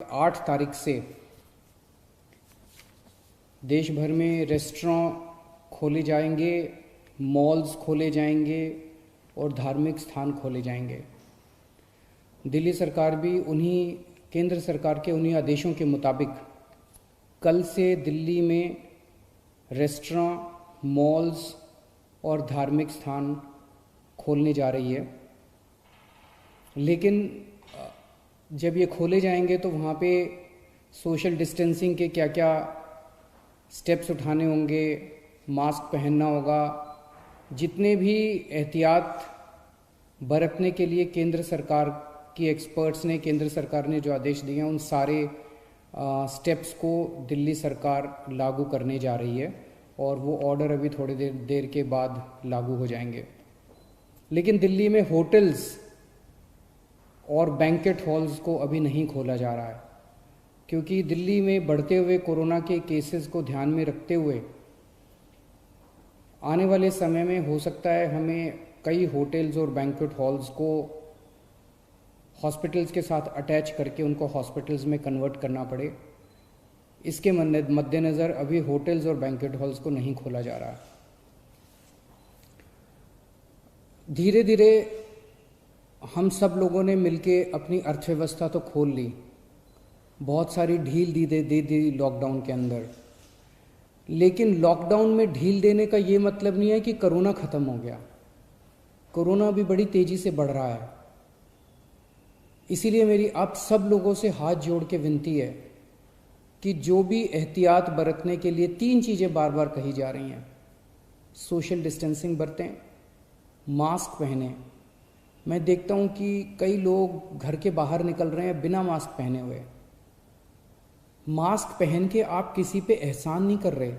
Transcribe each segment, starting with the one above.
8 तारीख से देश भर में रेस्टोरेंट खोले जाएंगे, मॉल्स खोले जाएंगे और धार्मिक स्थान खोले जाएंगे। दिल्ली सरकार भी केंद्र सरकार के उन्हीं आदेशों के मुताबिक कल से दिल्ली में रेस्टोरेंट, मॉल्स और धार्मिक स्थान खोलने जा रही है। लेकिन जब ये खोले जाएंगे तो वहाँ पे सोशल डिस्टेंसिंग के क्या क्या स्टेप्स उठाने होंगे, मास्क पहनना होगा, जितने भी एहतियात बरतने के लिए केंद्र सरकार की एक्सपर्ट्स ने, केंद्र सरकार ने जो आदेश दिए हैं, उन सारे स्टेप्स को दिल्ली सरकार लागू करने जा रही है और वो ऑर्डर अभी थोड़ी देर के बाद लागू हो जाएंगे। लेकिन दिल्ली में होटल्स और बैंकेट हॉल्स को अभी नहीं खोला जा रहा है, क्योंकि दिल्ली में बढ़ते हुए कोरोना के केसेस को ध्यान में रखते हुए आने वाले समय में हो सकता है हमें कई होटल्स और बैंकेट हॉल्स को हॉस्पिटल्स के साथ अटैच करके उनको हॉस्पिटल्स में कन्वर्ट करना पड़े। इसके मद्देनज़र अभी होटल्स और बैंकेट हॉल्स को नहीं खोला जा रहा। धीरे धीरे हम सब लोगों ने मिलके अपनी अर्थव्यवस्था तो खोल ली, बहुत सारी ढील दे दी लॉकडाउन के अंदर। लेकिन लॉकडाउन में ढील देने का ये मतलब नहीं है कि कोरोना ख़त्म हो गया। कोरोना भी बड़ी तेज़ी से बढ़ रहा है। इसीलिए मेरी आप सब लोगों से हाथ जोड़ के विनती है कि जो भी एहतियात बरतने के लिए 3 चीज़ें बार बार कही जा रही हैं, सोशल डिस्टेंसिंग बरतें, मास्क पहनें। मैं देखता हूँ कि कई लोग घर के बाहर निकल रहे हैं बिना मास्क पहने हुए। मास्क पहन के आप किसी पे एहसान नहीं कर रहे,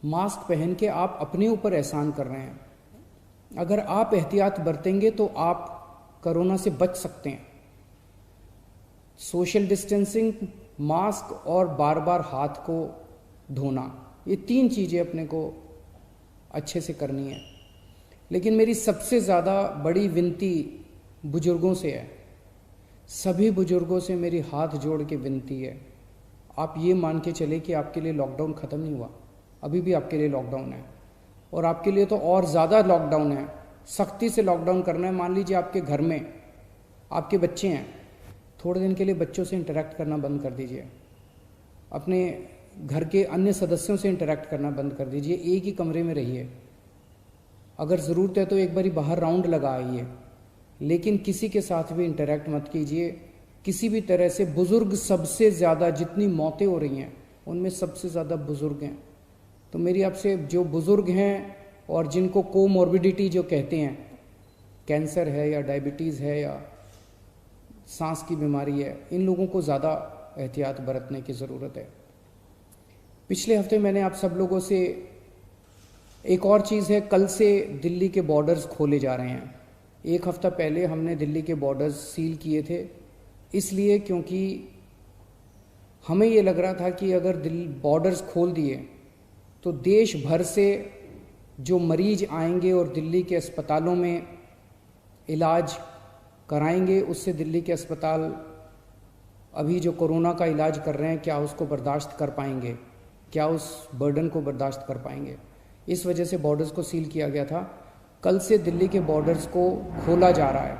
मास्क पहन के आप अपने ऊपर एहसान कर रहे हैं। अगर आप एहतियात बरतेंगे तो आप कोरोना से बच सकते हैं। सोशल डिस्टेंसिंग, मास्क और बार बार हाथ को धोना, ये 3 चीज़ें अपने को अच्छे से करनी है। लेकिन मेरी सबसे ज़्यादा बड़ी विनती बुजुर्गों से है। सभी बुजुर्गों से मेरी हाथ जोड़ के विनती है, आप ये मान के चले कि आपके लिए लॉकडाउन ख़त्म नहीं हुआ, अभी भी आपके लिए लॉकडाउन है और आपके लिए तो और ज़्यादा लॉकडाउन है। सख्ती से लॉकडाउन करना है। मान लीजिए आपके घर में आपके बच्चे हैं, थोड़े दिन के लिए बच्चों से इंटरेक्ट करना बंद कर दीजिए, अपने घर के अन्य सदस्यों से इंटरेक्ट करना बंद कर दीजिए, एक ही कमरे में रहिए। अगर ज़रूरत है तो एक बारी बाहर राउंड लगा आइए, लेकिन किसी के साथ भी इंटरेक्ट मत कीजिए किसी भी तरह से। बुज़ुर्ग सबसे ज़्यादा, जितनी मौतें हो रही हैं उनमें सबसे ज़्यादा बुज़ुर्ग हैं। तो मेरी आपसे, जो बुज़ुर्ग हैं और जिनको कोमॉर्बिडिटी जो कहते हैं, कैंसर है या डायबिटीज़ है या सांस की बीमारी है, इन लोगों को ज़्यादा एहतियात बरतने की ज़रूरत है। पिछले हफ्ते मैंने आप सब लोगों से एक और चीज़ है, कल से दिल्ली के बॉर्डर्स खोले जा रहे हैं। 1 हफ्ता पहले हमने दिल्ली के बॉर्डर्स सील किए थे, इसलिए क्योंकि हमें ये लग रहा था कि अगर बॉर्डर्स खोल दिए तो देश भर से जो मरीज आएंगे और दिल्ली के अस्पतालों में इलाज कराएंगे, उससे दिल्ली के अस्पताल अभी जो कोरोना का इलाज कर रहे हैं, क्या उसको बर्दाश्त कर पाएंगे, क्या उस बर्डन को बर्दाश्त कर पाएंगे। इस वजह से बॉर्डर्स को सील किया गया था। कल से दिल्ली के बॉर्डर्स को खोला जा रहा है।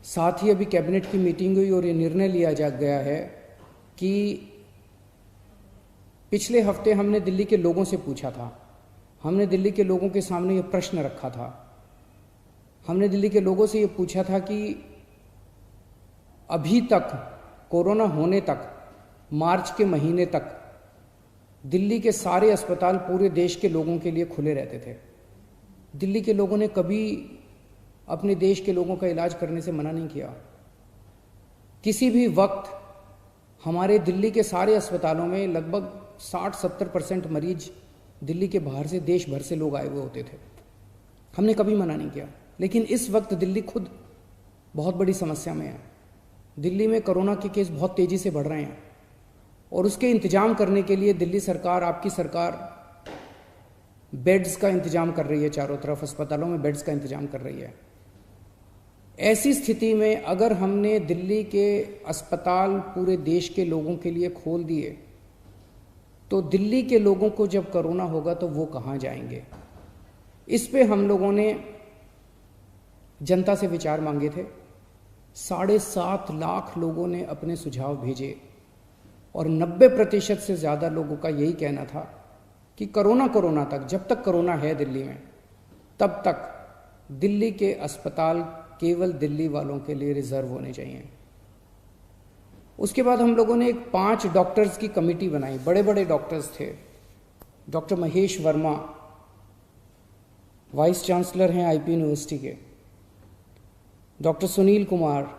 साथ ही अभी कैबिनेट की मीटिंग हुई और ये निर्णय लिया जा गया है कि पिछले हफ्ते हमने दिल्ली के लोगों से पूछा था, हमने दिल्ली के लोगों के सामने ये प्रश्न रखा था, हमने दिल्ली के लोगों से ये पूछा था कि अभी तक कोरोना होने तक, मार्च के महीने तक दिल्ली के सारे अस्पताल पूरे देश के लोगों के लिए खुले रहते थे। दिल्ली के लोगों ने कभी अपने देश के लोगों का इलाज करने से मना नहीं किया। किसी भी वक्त हमारे दिल्ली के सारे अस्पतालों में लगभग 60-70% मरीज दिल्ली के बाहर से, देश भर से लोग आए हुए होते थे। हमने कभी मना नहीं किया। लेकिन इस वक्त दिल्ली खुद बहुत बड़ी समस्या में है। दिल्ली में कोरोना के केस बहुत तेज़ी से बढ़ रहे हैं और उसके इंतजाम करने के लिए दिल्ली सरकार, आपकी सरकार, बेड्स का इंतजाम कर रही है। चारों तरफ अस्पतालों में बेड्स का इंतजाम कर रही है। ऐसी स्थिति में अगर हमने दिल्ली के अस्पताल पूरे देश के लोगों के लिए खोल दिए तो दिल्ली के लोगों को जब कोरोना होगा तो वो कहाँ जाएंगे। इस पे हम लोगों ने जनता से विचार मांगे थे। 7.5 लाख लोगों ने अपने सुझाव भेजे और 90% से ज़्यादा लोगों का यही कहना था कि कोरोना तक, जब तक कोरोना है दिल्ली में, तब तक दिल्ली के अस्पताल केवल दिल्ली वालों के लिए रिजर्व होने चाहिए। उसके बाद हम लोगों ने एक 5 डॉक्टर्स की कमेटी बनाई। बड़े बड़े डॉक्टर्स थे। Doctor Mahesh Verma vice chancellor हैं आईपी यूनिवर्सिटी के, doctor Sunil Kumar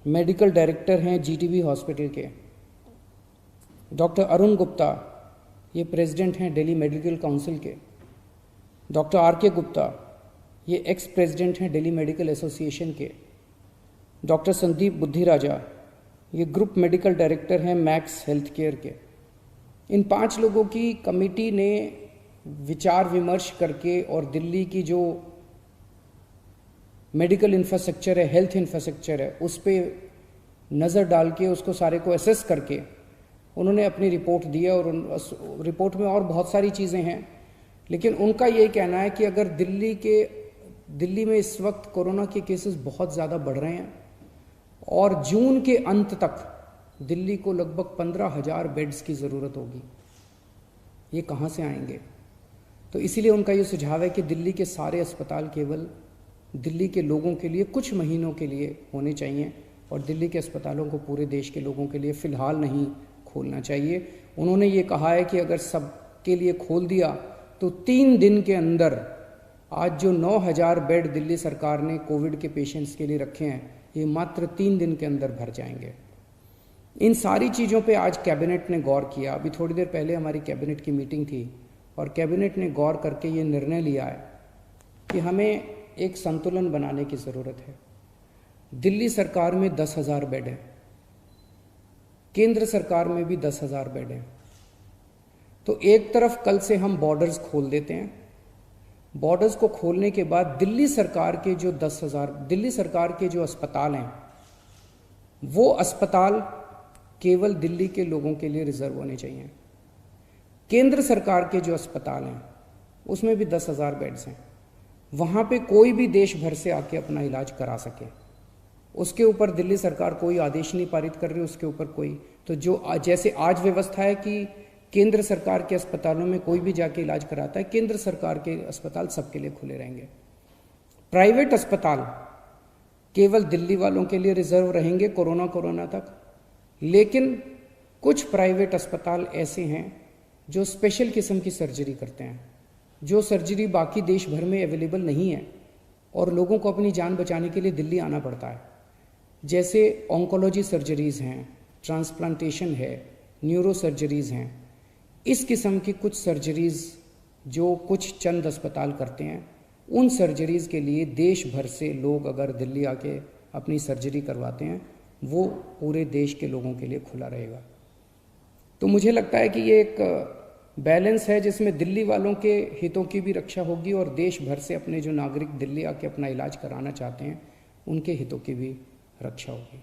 medical director हैं जीटीबी हॉस्पिटल के, डॉक्टर अरुण गुप्ता ये प्रेसिडेंट हैं दिल्ली मेडिकल काउंसिल के, डॉक्टर आर.के. गुप्ता ये एक्स प्रेसिडेंट हैं दिल्ली मेडिकल एसोसिएशन के, डॉक्टर संदीप बुद्धिराजा ये ग्रुप मेडिकल डायरेक्टर हैं मैक्स हेल्थ केयर के। इन 5 लोगों की कमेटी ने विचार विमर्श करके और दिल्ली की जो मेडिकल इंफ्रास्ट्रक्चर है, हेल्थ इंफ्रास्ट्रक्चर है, उस पर नज़र डाल के उसको सारे को एसेस करके उन्होंने अपनी रिपोर्ट दी है। और रिपोर्ट में और बहुत सारी चीज़ें हैं, लेकिन उनका ये कहना है कि अगर दिल्ली में इस वक्त कोरोना के केसेस बहुत ज़्यादा बढ़ रहे हैं और जून के अंत तक दिल्ली को लगभग 15,000 बेड्स की ज़रूरत होगी। ये कहाँ से आएंगे? तो इसीलिए उनका ये सुझाव है कि दिल्ली के सारे अस्पताल केवल दिल्ली के लोगों के लिए कुछ महीनों के लिए होने चाहिए और दिल्ली के अस्पतालों को पूरे देश के लोगों के लिए फ़िलहाल नहीं खोलना चाहिए। उन्होंने ये कहा है कि अगर सबके लिए खोल दिया तो 3 दिन के अंदर आज जो 9,000 बेड दिल्ली सरकार ने कोविड के पेशेंट्स के लिए रखे हैं, ये मात्र 3 दिन के अंदर भर जाएंगे। इन सारी चीज़ों पे आज कैबिनेट ने गौर किया। अभी थोड़ी देर पहले हमारी कैबिनेट की मीटिंग थी और कैबिनेट ने गौर करके ये निर्णय लिया है कि हमें एक संतुलन बनाने की ज़रूरत है। दिल्ली सरकार में 10,000 बेड हैं, केंद्र सरकार में भी 10,000 बेड हैं। तो एक तरफ कल से हम बॉर्डर्स खोल देते हैं। बॉर्डर्स को खोलने के बाद दिल्ली सरकार के जो 10,000 दिल्ली सरकार के जो अस्पताल हैं, वो अस्पताल केवल दिल्ली के लोगों के लिए रिजर्व होने चाहिए। केंद्र सरकार के जो अस्पताल हैं उसमें भी 10,000 बेड्स हैं। वहाँ पे कोई भी देश भर से आके अपना इलाज करा सके, उसके ऊपर दिल्ली सरकार कोई आदेश नहीं पारित कर रही, उसके ऊपर कोई तो जो जैसे आज व्यवस्था है कि केंद्र सरकार के अस्पतालों में कोई भी जाके इलाज कराता है, केंद्र सरकार के अस्पताल सबके लिए खुले रहेंगे। प्राइवेट अस्पताल केवल दिल्ली वालों के लिए रिजर्व रहेंगे कोरोना तक। लेकिन कुछ प्राइवेट अस्पताल ऐसे हैं जो स्पेशल किस्म की सर्जरी करते हैं, जो सर्जरी बाकी देश भर में अवेलेबल नहीं है और लोगों को अपनी जान बचाने के लिए दिल्ली आना पड़ता है। जैसे ऑन्कोलॉजी सर्जरीज़ हैं, ट्रांसप्लांटेशन है, न्यूरो सर्जरीज़ हैं। इस किस्म की कुछ सर्जरीज़ जो कुछ चंद अस्पताल करते हैं, उन सर्जरीज़ के लिए देश भर से लोग अगर दिल्ली आके अपनी सर्जरी करवाते हैं, वो पूरे देश के लोगों के लिए खुला रहेगा। तो मुझे लगता है कि ये एक बैलेंस है जिसमें दिल्ली वालों के हितों की भी रक्षा होगी और देश भर से अपने जो नागरिक दिल्ली आके अपना इलाज कराना चाहते हैं, उनके हितों की भी रक्षा होगी।